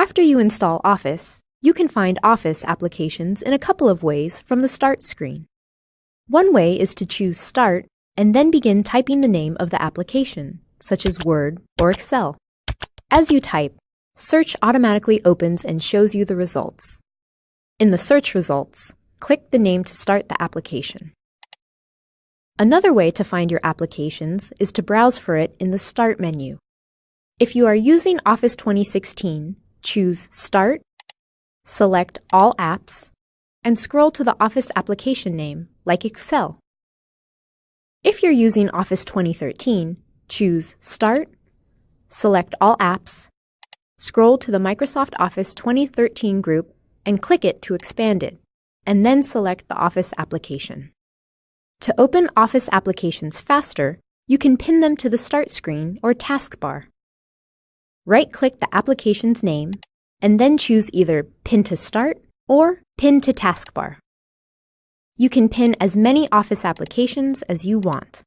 After you install Office, you can find Office applications in a couple of ways from the Start screen. One way is to choose Start and then begin typing the name of the application, such as Word or Excel. As you type, Search automatically opens and shows you the results. In the search results, click the name to start the application. Another way to find your applications is to browse for it in the Start menu. If you are using Office 2016, choose Start, select All Apps, and scroll to the Office application name, like Excel. If you're using Office 2013, choose Start, select All Apps, scroll to the Microsoft Office 2013 group and click it to expand it, and then select the Office application. To open Office applications faster, you can pin them to the Start screen or taskbar. Right-click the application's name, and then choose either Pin to Start or Pin to Taskbar. You can pin as many Office applications as you want.